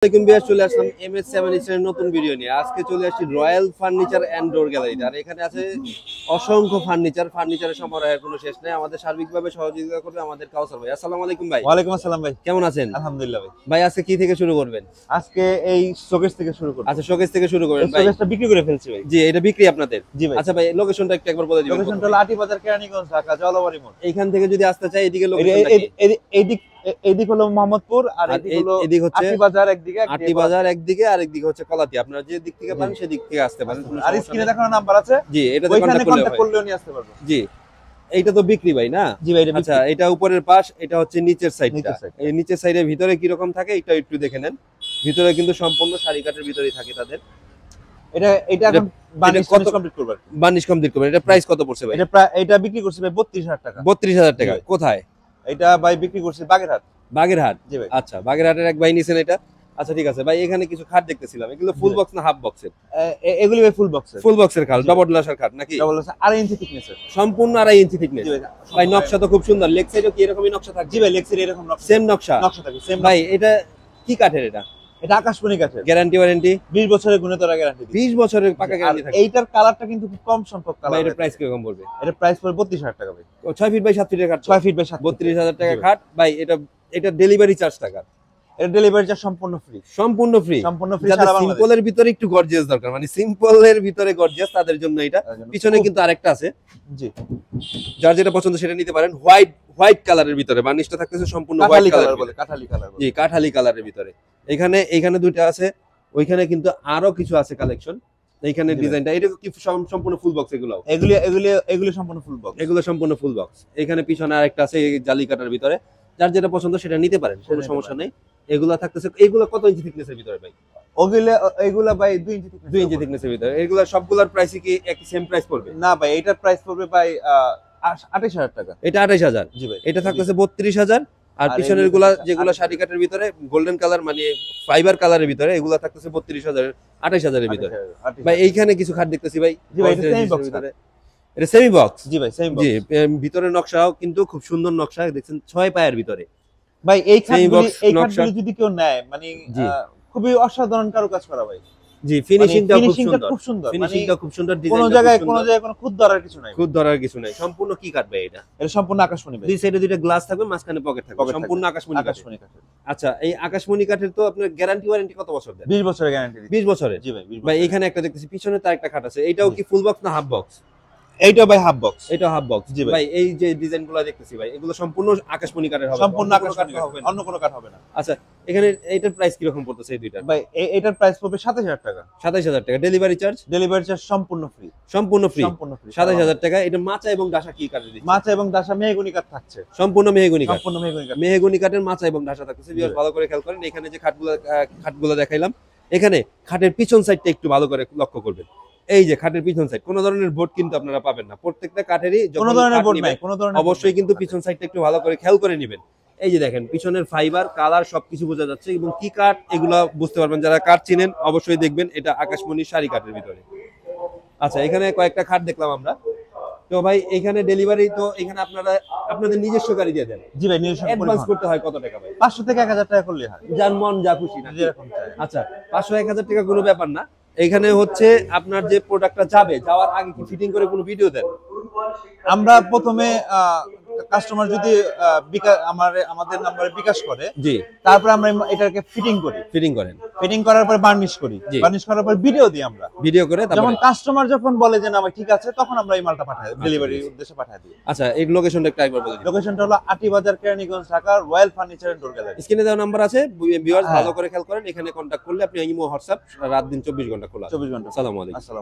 চলে আসলাম MS7 এর নতুন ভিডিও নিয়ে। আজকে চলে আসছি রয়্যাল ফার্নিচার এন্ড ডোর গ্যালারিতে। আর এখানে আছে অসংখ্য ফার্নিচারের সমারোহের কোনো শেষ নেই। আমাদের সার্বিকভাবে সহযোগিতা করবে আমাদের কাউসার ভাই। আসসালামু আলাইকুম ভাই। ওয়ালাইকুম আসসালাম ভাই, কেমন আছেন? আলহামদুলিল্লাহ ভাই। ভাই আজকে কি থেকে শুরু করবেন? আজকে এই শোকেস থেকে শুরু করব। আচ্ছা, শোকেস থেকে শুরু করেন ভাই। শোকেসটা বিক্রি করে ফেলছি ভাই। জি, এটা বিক্রি আপনাদের? জি ভাই। আচ্ছা ভাই, লোকেশনটা একটু একবার বলে দিবেন। লোকেশনটা হলো আটি বাজার, কেরানীগঞ্জ, ঢাকা, জলবাড়ি মোড়। এইখান থেকে যদি আসতে চাই এদিকে লোকেশনটা কি? এইদিক হলো মোহাম্মদপুর আর এদিক হচ্ছে আটি বাজার একদিকে, আটি বাজার একদিকে আর একদিকে হচ্ছে কলাতি। আপনারা যে দিক থেকে পারেন সেদিক থেকে আসতে পারেন। আর স্ক্রিনে দেখানো নাম্বার আছে, জি, এটাতে কন্টাক্ট কন্টাক্ট করলেও নিয়ে আসতে পারবেন। জি, এইটা তো বিক্রি ভাই না? জি ভাই, আচ্ছা, এটা উপরের পাশ, এটা হচ্ছে নিচের সাইডটা। এই নিচের সাইডের ভিতরে কি রকম থাকে এটা একটু দেখে নেন। ভিতরে কিন্তু সম্পূর্ণ শাড়ি কাটের ভিতরেই থাকে তাদের। এটা এখন বানিশ কমপ্লিট করব। বানিশ কমপ্লিট করবেন। এটা প্রাইস কত পড়ছে ভাই? এটা বিক্রি করছি ভাই 32000 টাকা। 32000 টাকা। কোথায়? এটা ভাই বিক্রি করছি বাগেরহাট। বাগেরহাট? জি ভাই। আচ্ছা, বাগেরহাটের এক ভাই নিছেন এটা। আচ্ছা ঠিক আছে ভাই, এখানে কিছু খাট দেখতেছিলাম। এগুলো ফুল বক্স না হাফ বক্সের? এগুলি ভাই ফুল বক্সের। ফুল বক্সের খাট, ডবল গ্লাসের খাট নাকি? ডবল গ্লাস, 2.5 ইঞ্চি থিকনেসের। সম্পূর্ণ 2.5 ইঞ্চি থিকনেস। ভাই নকশা তো খুব সুন্দর। লেগ সাইডেও কি এরকমই নকশা থাকবে? জি ভাই, লেগ সাইডে এরকম নকশা, সেম নকশা থাকে সেম। ভাই এটা কি কাঠের? এটা আকাশমণি কাঠের। Guarantee warranty? 20 বছরের গুণেতরা গ্যারান্টি। 20 বছরের পাকা গ্যারান্টি থাকে। এইটার কালারটা কিন্তু খুব কম সংখ্যক কালার। ভাই এর প্রাইস কি রকম পড়বে? এর প্রাইস পড়বে 32000 টাকা ভাই। 6 ফিট বাই 7 ফিটের খাট? 6 ফিট বাই 7, 32000 টাকা খাট। ভাই এটা ডেলিভারি চার্জ টাকা? এর ডেলিভারি চার্জ সম্পূর্ণ ফ্রি। সম্পূর্ণ ফ্রি? সম্পূর্ণ ফ্রি। যাদের সিম্পলের ভিতরে একটু গর্জিয়াস দরকার, মানে সিম্পলের ভিতরে গর্জিয়াস, তাদের জন্য এটা। পিছনে কিন্তু আরেকটা আছে। জি, যার যেটা পছন্দ সেটা নিতে পারেন। হোয়াইট কালারের ভিতরে বার্নিশটা থাকতেছে সম্পূর্ণ হোয়াইট কালার বলে, কাঠালি কালার। জি, কাঠালি কালারের ভিতরে। এখানে দুটো আছে, ওইখানে কিন্তু আরো কিছু আছে কালেকশন। এইখানে ডিজাইনটা এটা কি সম্পূর্ণ ফুল বক্স? এগুলি সম্পূর্ণ ফুল বক্স। এগুলো সম্পূর্ণ ফুল বক্স। এখানে পিছনে আরেকটা আছে এই জালি কাটার ভিতরে। যার যেটা পছন্দ সেটা নিতে পারেন, কোনো সমস্যা নেই। এগুলা থাকতেছে। এগুলো কত ইঞ্চি থিকনেসের ভিতরে ভাই? এগুলা ভাই 2 ইঞ্চি থিকনেস। 2 ইঞ্চি থিকনেসের ভিতরে। এগুলা সবগুলোর প্রাইস কি একই সেম প্রাইস পড়বে? না ভাই, এটার প্রাইস পড়বে ভাই 28000 টাকা। এটা 28000? জি ভাই। এটা থাকতেছে 32000। আর পিছনের গুলা যেগুলো শাড়ি কাটের ভিতরে গোল্ডেন কালার মানে ফাইবার কালারের ভিতরে, এগুলা থাকতেছে 32000, 28000 এর ভিতরে। ভাই এইখানে কিছু খাট দেখতেছি ভাই। জি ভাই, এটা সেমি বক্স ভিতরে। এটা সেমি বক্স? জি ভাই, সেমি বক্স। জি, ভিতরের নকশাও কিন্তু খুব সুন্দর নকশা দেখছেন, 6 পায়ের ভিতরে। ভাই এই খাটগুলি যদি কেউ নেয়, মানে খুবই অসাধারণ কারুকাজ করা ভাই। জি, ফিনিশিংটা খুব সুন্দর। ফিনিশিংটা খুব সুন্দর, ডিজাইনটা কোনো জায়গায় কোনো খুদ ধরার কিছু নাই। খুদ ধরার কিছু নাই। সম্পূর্ণ কি কাট ভাই এটা? এটা সম্পূর্ণ আকাশমণি ভাই। দুই সাইডে দুইটা গ্লাস থাকবে, মাঝখানে পকেট থাকবে, সম্পূর্ণ আকাশমণি কাঠের। আচ্ছা, এই আকাশমণি কাঠের তো আপনার গ্যারান্টি ওয়ারেন্টি কত বছর দেন? 20 বছরের গ্যারান্টি। 20 বছরের? জি ভাই। ভাই এখানে একটা দেখতেছি, পিছনে তার একটা খাট আছে। এটাও কি ফুল বক্স না হাফ বক্স? এইটা ভাই হাফ বক্স। এটা হাফ বক্স। জি ভাই এই যে ডিজাইনগুলো দেখতেছি ভাই, এগুলো সম্পূর্ণ আকাশমণি কাঠের হবে? সম্পূর্ণ আকাশমণি কাঠ হবে, অন্য কোনো কাঠ হবে না। আচ্ছা, এখানে এইটার প্রাইস কি রকম পড়তেছে এই দুইটার? ভাই এটার প্রাইস পড়বে 27000 টাকা। 27000 টাকা। Delivery charge? ডেলিভারি চার্জ সম্পূর্ণ ফ্রি। সম্পূর্ণ ফ্রি? সম্পূর্ণ ফ্রি। 27000 টাকা। এটা মাচা এবং ডাসা কি কাঠের দিচ্ছে? মাচা এবং ডাসা মেহগনি কাঠ থাকছে। সম্পূর্ণ মেহগনি কাঠ? সম্পূর্ণ মেহগনি কাঠ। মেহগনি কাঠের মাচা এবং ডাসা থাকতেছে। ভিউয়ার্স ভালো করে খেয়াল করেন। এখানে যে খাটগুলো দেখাইলাম, এখানে খাটের পিছন সাইডটা একটু ভালো করে লক্ষ্য করবেন। এই যে খাটের পিছন সাইড, কোনো ধরনের বোর্ড কিন্তু আপনারা পাবেন না। প্রত্যেকটা কাঠেরই কোনো ধরনের বোর্ড নাই, কোনো ধরনের। অবশ্যই কিন্তু পিছন সাইডটা একটু ভালো করে খেয়াল করে নেবেন। এই যে দেখেন, পিছনের ফাইবার কালার সবকিছু বোঝা যাচ্ছে এবং কি কাঠ এগুলো বুঝতে পারবেন। যারা কাঠ চিনেন অবশ্যই দেখবেন এটা আকাশমণি শাড়ি কাঠের ভিতরে। আচ্ছা, এখানে কয়েকটা খাট দেখলাম আমরা। তো ভাই এখানে ডেলিভারি তো এখানে আপনাদের নিজস্ব গাড়ি দিয়ে দেন? জি ভাই, নিজস্ব। অ্যাডভান্স করতে হয় কত টাকা ভাই? 500 থেকে 1000 টাকা করলে হয়। যার মন যা খুশি না যেরকম চাই। আচ্ছা, 500-1000 টাকা কোনো ব্যাপার না। এখানে হচ্ছে আপনার যে প্রোডাক্টটা যাওয়ার আগে কি ফিটিং করে কোনো ভিডিও দেন? আমরা প্রথমে কাস্টমার যদি আমাদের নম্বরে বিকাশ করে, জি, তারপর আমরা এটাকে ফিটিং করি। ফিটিং করেন? ফিটিং করার পর বার্নিশ করি। বার্নিশ করার পর ভিডিও দিই আমরা। ভিডিও করে যখন কাস্টমার যখন বলে যে না ভাই ঠিক আছে, তখন আমরা এই মালটা পাঠাই, ডেলিভারি উদ্দেশ্যে পাঠাই দিই। আচ্ছা, এই লোকেশনটা একটু একবার বলে দিন। লোকেশনটা হলো Aati Bazar, Keraniganj, Dhaka, royal furniture and door gallery. স্ক্রিনে দেওয়া নাম্বার আছে, ভিউয়ার্স ভালো করে খেয়াল করেন। এখানে কন্টাক্ট করলে আপনি ইমো, হোয়াটসঅ্যাপ রাত দিন 24 ঘন্টা খোলা। 24 ঘন্টা। আসসালামু আলাইকুম। আসসালাম।